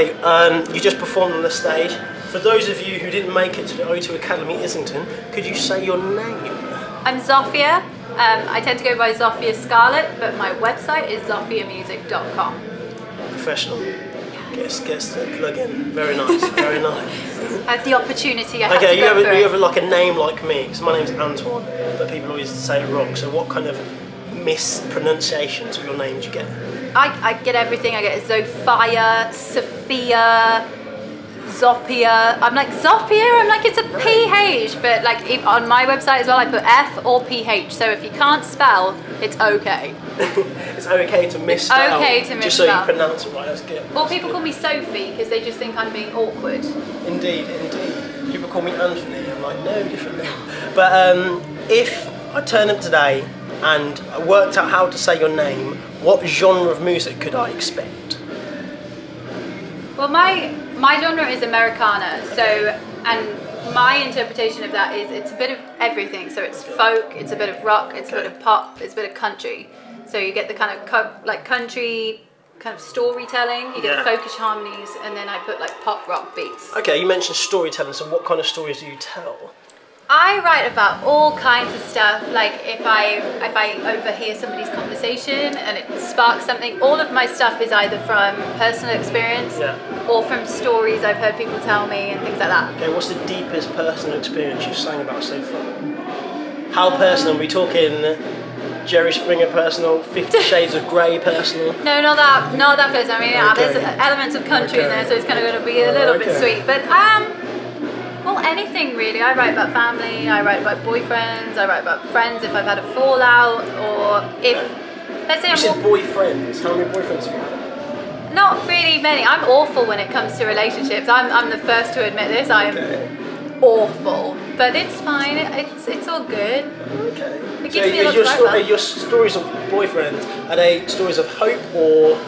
Okay, you just performed on the stage. For those of you who didn't make it to the O2 Academy Islington, could you say your name? I'm Zophia. I tend to go by Zophia Scarlett, but my website is zophiamusic.com. Professional. Gets the plug in. Very nice, very nice. I had the opportunity. I had to you have like a name like me, because my name's Antoine, but people always say it wrong. So what kind of mispronunciations of your name do you get? I get everything. I get Zophia, Sophia, Zophia. I'm like Zophia. I'm like it's a PH, but like on my website as well, I put F or PH. So if you can't spell, it's okay. It's okay to misspell. Okay to misspell. Just so you pronounce it right. That's good. Or people call me Sophie because they just think I'm being awkward. Indeed, indeed. People call me Anthony. I'm like, no, different name. But if I turned up today and I worked out how to say your name, what genre of music could I expect? Well, my genre is Americana, so, and my interpretation of that is it's a bit of everything. So it's folk, it's a bit of rock, it's a bit of pop, it's a bit of country. So you get the kind of like country kind of storytelling, you get the folkish harmonies, and then I put like pop rock beats. Okay, you mentioned storytelling, so what kind of stories do you tell? I write about all kinds of stuff. Like if I overhear somebody's conversation and it sparks something, all of my stuff is either from personal experience or from stories I've heard people tell me and things like that. Okay, what's the deepest personal experience you've sang about so far? How personal? Are we talking Jerry Springer personal, 50 Shades of Grey personal? No, not that personal. I mean, there's elements of country in there, so it's kind of going to be a little bit sweet. But well, anything really. I write about family, I write about boyfriends, I write about friends if I've had a fallout, or if, let's say you said boyfriends. How many boyfriends have you had? Not really many. I'm awful when it comes to relationships. I'm the first to admit this. I am awful. But it's fine, it's all good. Okay. It gives me a lot to write about. Your stories of boyfriends, are they stories of hope or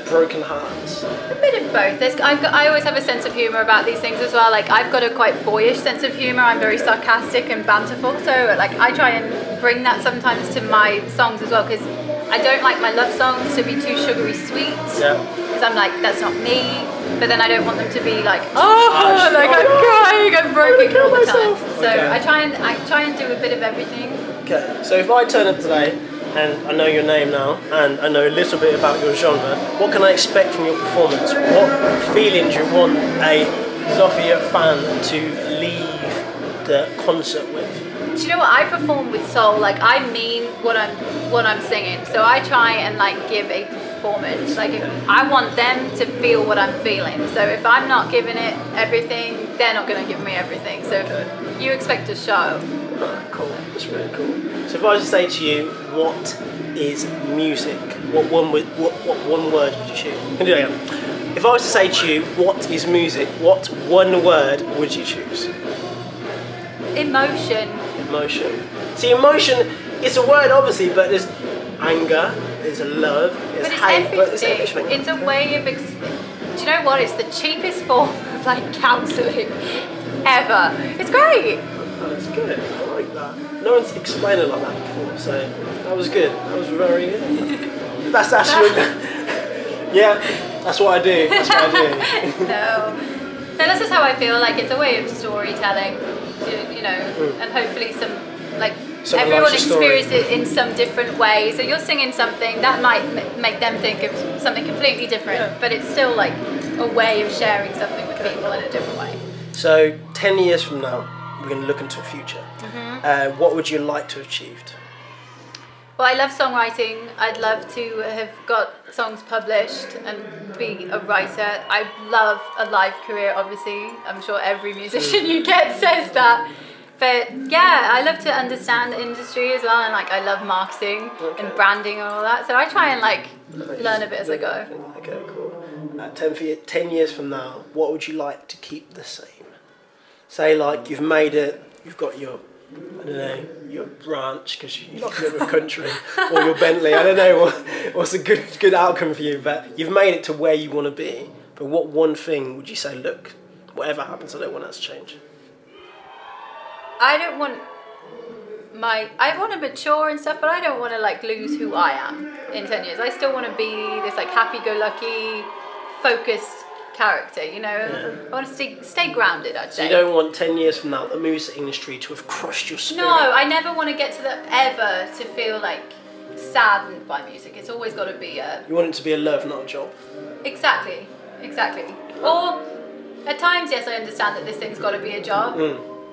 broken hearts? A bit of both. I always have a sense of humour about these things as well. Like I've got a quite boyish sense of humour. I'm very sarcastic and banterful. So like I try and bring that sometimes to my songs as well, because I don't like my love songs to be too sugary sweet. Yeah. Because I'm like, that's not me. But then I don't want them to be like, oh, like I'm crying, I'm broken all the time. So I try and do a bit of everything. Okay. So if I turn up today and I know your name now and I know a little bit about your genre, what can I expect from your performance? What feeling do you want a Zophia fan to leave the concert with? Do you know what? I perform with soul. Like I mean what I'm singing. So I try and like give a performance. Like I want them to feel what I'm feeling. So if I'm not giving it everything, they're not going to give me everything. So if you expect a show. Oh, cool. That's really cool. So if I was to say to you, what is music? What one word would you choose? If I was to say to you, what is music? What one word would you choose? Emotion. Emotion. See, emotion is a word, obviously, but there's anger, there's love, there's hate, but it's everything. It's a way of. Do you know what? It's the cheapest form of like counselling ever. It's great. Oh, that's good. I like that. No one's explained it like that before, so that was good. That was very good. That's actually. Yeah, that's what I do. That's what I do. No, that's just how I feel. Like it's a way of storytelling, you know, and hopefully some like everyone experiences it in some different way. So you're singing something that might make them think of something completely different, but it's still like a way of sharing something with people in a different way. So 10 years from now, we're going to look into the future. What would you like to have achieved? Well, I love songwriting. I'd love to have got songs published and be a writer. I love a live career, obviously. I'm sure every musician you get says that. But yeah, I love to understand the industry as well, and like I love marketing and branding and all that. So I try and like learn a bit as I go. Okay, cool. 10 years from now, what would you like to keep the same? Say like you've made it, you've got your, I don't know, your branch because you live with country, or your Bentley. I don't know what's a good outcome for you, but you've made it to where you want to be. But what one thing would you say, look, whatever happens, I don't want that to change? I want to mature and stuff, but I don't want to like lose who I am in 10 years. I still want to be this like happy-go-lucky, focused character, you know. I want to stay grounded, I'd say. So you don't want 10 years from now the music industry to have crushed your spirit? No, I never want to get to ever to feel like saddened by music. It's always got to be a... You want it to be a love, not a job. Exactly. Or at times, yes, I understand that this thing's got to be a job.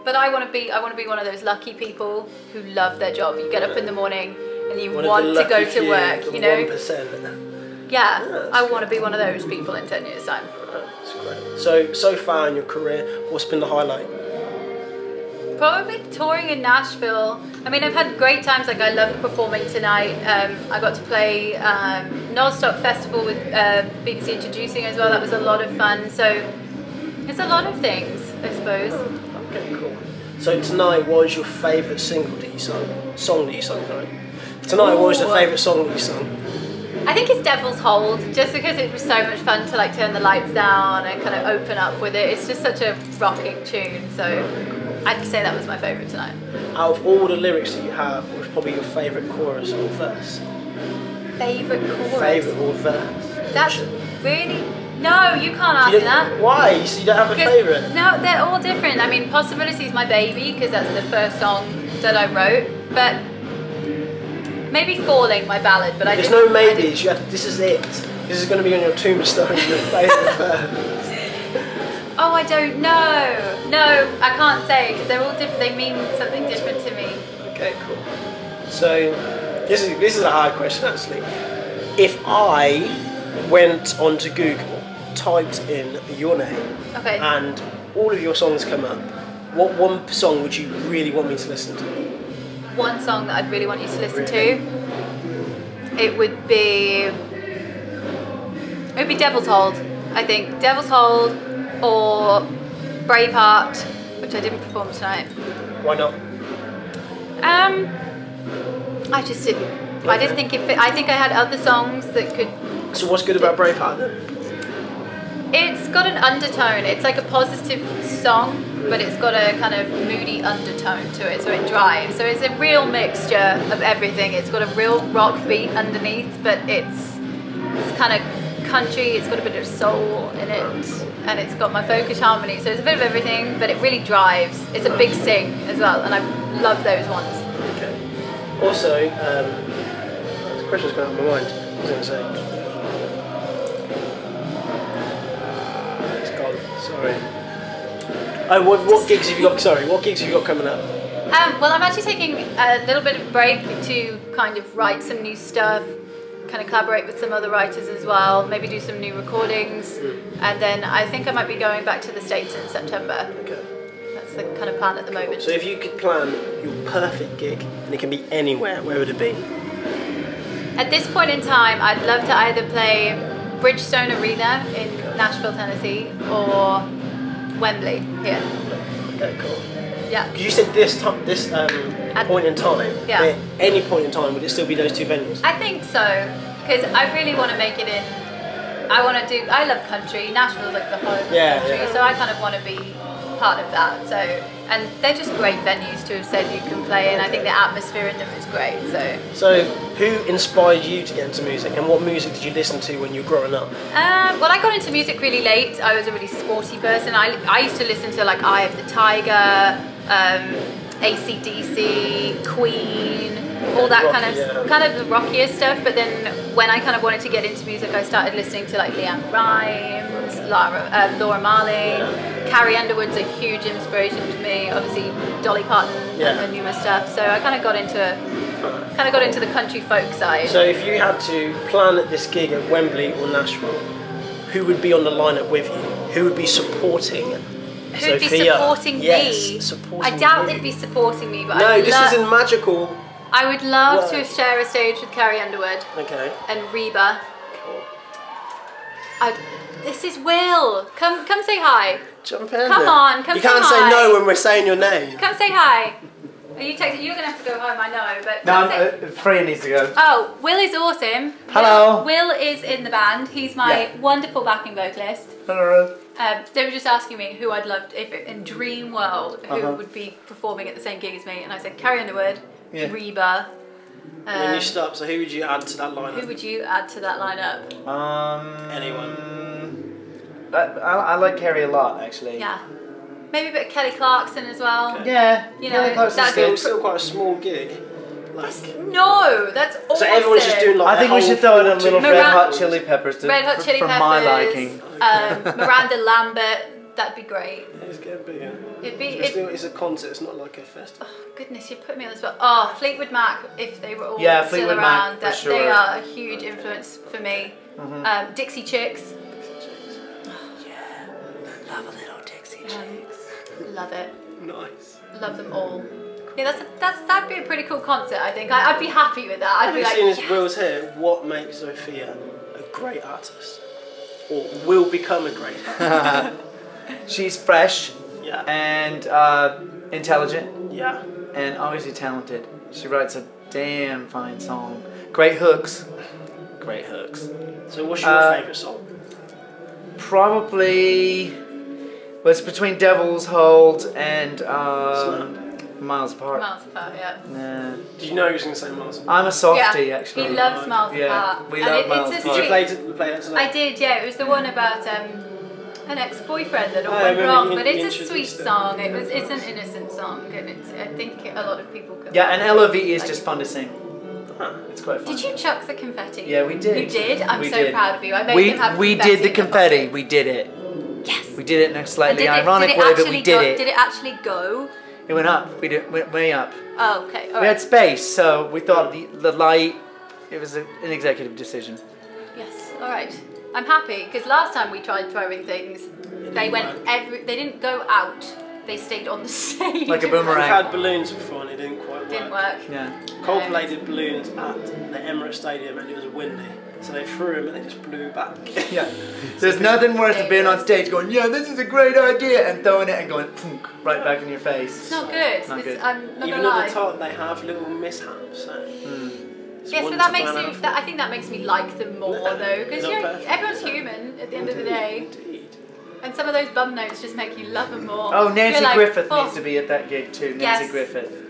But I want to be one of those lucky people who love their job. You get up in the morning and you want to go to work, you know. 1%. Yeah, I want to be one of those people in 10 years' time. That's great. So far in your career, what's been the highlight? Probably touring in Nashville. I mean, I've had great times. Like, I love performing tonight. I got to play Non-Stop Festival with BBC Introducing as well. That was a lot of fun. So it's a lot of things, I suppose. Okay, cool. So tonight, what was your favourite song that you sung? Sorry. Tonight, what was the favourite song that you sung? I think it's Devil's Hold, just because it was so much fun to like turn the lights down and kind of open up with it. It's just such a rocking tune, so I'd say that was my favourite tonight. Out of all the lyrics that you have, what was probably your favourite chorus or verse? Favourite chorus? Favourite or verse? That's really... No, you can't ask me that. Why? So you don't have a favourite? No, they're all different. I mean, Possibility is my baby, because that's the first song that I wrote, but... Maybe Falling, my ballad, but There's no maybes. This is it. This is going to be on your tombstone. Your favourite verse. Oh, I don't know. No, I can't say because they're all different. They mean something different to me. Okay, cool. So this is a hard question actually. If I went onto Google, typed in your name, and all of your songs come up, what one song would you really want me to listen to? One song that I'd really want you to listen to, it would be Devil's Hold, I think. Devil's Hold or Braveheart, which I didn't perform tonight. Why not? I just didn't. I didn't think it fit. I think I had other songs that could... So what's good about Braveheart then? It's got an undertone. It's like a positive song, but it's got a kind of moody undertone to it, so it drives. So it's a real mixture of everything. It's got a real rock beat underneath, but it's kind of country, it's got a bit of soul in it, and it's got my folkish harmony, so it's a bit of everything, but it really drives. It's a big sing as well, and I love those ones. Okay. Also, this question's going out of my mind. What was I going to say? It's gone. Sorry. Oh, what gigs have you got? Sorry, what gigs have you got coming up? Well, I'm actually taking a little bit of a break to kind of write some new stuff, kind of collaborate with some other writers as well, maybe do some new recordings, and then I think I might be going back to the States in September. Okay. That's the kind of plan at the moment. So if you could plan your perfect gig, and it can be anywhere, where would it be? At this point in time, I'd love to either play Bridgestone Arena in Nashville, Tennessee, or Wembley here. Okay, cool. Yeah. Because you said this point in time. Yeah. At any point in time, would it still be those two venues? I think so, because I really want to make it in. I love country. Nashville's like the home of country, so I kind of want to be part of that. So, and they're just great venues to have said you can play in. I think the atmosphere in them is great. So who inspired you to get into music, and what music did you listen to when you were growing up? Well, I got into music really late. I was a really sporty person. I used to listen to like Eye of the Tiger, AC/DC, Queen, all that kind of the rockier stuff. But then when I kind of wanted to get into music, I started listening to like Leanne Rimes, Laura Marling. Carrie Underwood's a huge inspiration to me. Obviously Dolly Parton and her newer stuff. So I kind of got into the country folk side. So if you had to plan this gig at Wembley or Nashville, who would be on the lineup with you? Who would be supporting? Who'd be supporting me? I doubt they'd be supporting me, but no, this isn't magical. I would love to share a stage with Carrie Underwood. Okay. And Reba. Cool. This is Will. Come say hi. Jump in. Come on, come say hi. You can't say no when we're saying your name. Come say hi. Are you texting? You're gonna have to go home, I know, but no, Freya needs to go. Oh, Will is awesome. Hello. Will is in the band. He's my wonderful backing vocalist. Hello. They were just asking me who I'd love if in dream world who would be performing at the same gig as me, and I said Carrie Underwood, Reba. And then you stop. So who would you add to that lineup? Who would you add to that lineup? Anyone. I like Kerry a lot, actually. Yeah. Maybe a bit of Kelly Clarkson as well. Okay. Yeah. You Kelly know, Clarkson's that's good. Still quite a small gig. Like, No, that's awesome. so everyone's just doing like. I think we should throw in a little Red Hot Chili Peppers Red Hot Chili for Peppers, my liking. Miranda Lambert, that'd be great. It's getting bigger. It's a concert. It's not like a festival. Oh goodness, you put me on the spot. Oh, Fleetwood Mac, if they were all Yeah, still Fleetwood around, Mac, for sure. they are a huge influence for me. Dixie Chicks. Love a little Dixie Chicks. Love it. Nice. Love them all. Yeah, that'd be a pretty cool concert. I think I'd be happy with that. I'd Have be you like, seen as yes. Will's here? What makes Zophia a great artist, or will become a great artist? She's fresh Yeah. and intelligent Yeah. and obviously talented. She writes a damn fine song. Great hooks. Great hooks. So what's your favourite song? Probably, well, it's between Devil's Hold and Miles Apart. Miles Apart, yeah. Nah. Did you know you was going to say Miles? I'm a softie, actually. He loves Miles Yeah, Apart. we And love Miles it's a Apart. Did you play that today? I did, yeah. It was the one about an ex-boyfriend that all I went remember wrong, you but it's a introduced sweet it. song. It's an innocent song, and I think a lot of people can. Yeah, and LOV is like just it. fun to sing. Huh. It's quite fun. Did you chuck the confetti? Yeah, we did. You did? I'm We so did. proud of you. I made him have We confetti did the in their confetti. pockets. We did it. Yes. We did it in a And slightly did ironic it way, but actually we did it. Did it actually go? It went up. We did went way up. Oh, okay. All We had right. space, so we thought the light. It was an executive decision. Yes. All right. I'm happy because last time we tried throwing things, they didn't go out. They stayed on the stage. Like a We've boomerang. had balloons before and it didn't quite work. Didn't work. Yeah. Coldplay did balloons at the Emirates Stadium and it was windy. So they threw them and they just blew back. Yeah. There's nothing worse than being on stage going, yeah, this is a great idea, and throwing it and going thunk, right back in your face. It's not good. Not good. I'm not Even gonna lie. at the top they have little mishaps. So it's Yes, one but that to makes plan me. out for. I think that makes me like them more though, because Not perfect. everyone's human at the end of the day, Indeed. and some of those bum notes just make you love them more. Oh, Nancy You're like, Griffith oh, needs to be at that gig too. Nancy Yes. Griffith.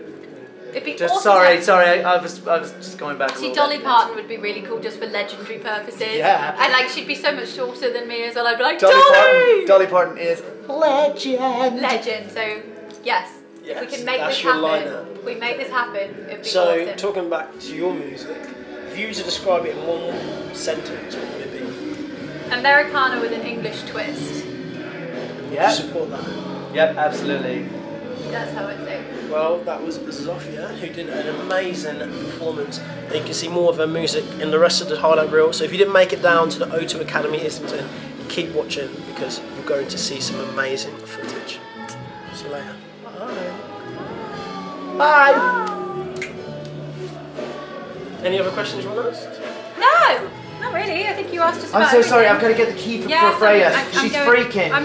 It'd be Just awesome. sorry, I was just going back a See, little Dolly bit. Parton would be really cool just for legendary purposes. Yeah. And like she'd be so much shorter than me as well. I'd be like, Dolly Parton is legend. Legend. So yes, if we Yes, can make that's this your happen, lineup. if we make this happen, it'd be So awesome. talking back to your music, if you were to describe it in one sentence, what would it be? Americana with an English twist. Would Yeah. you support that? Yep, absolutely. That's how I'd say. Well, that was Zophia, who did an amazing performance. And you can see more of her music in the rest of the highlight reel. So if you didn't make it down to the O2 Academy Islington, keep watching because you're going to see some amazing footage. See you later. Bye. Any other questions you want to ask? No, not really. I think you asked us. I'm about so sorry. everything. I've got to get the key for Yeah, Freya. I'm She's going- freaking. I'm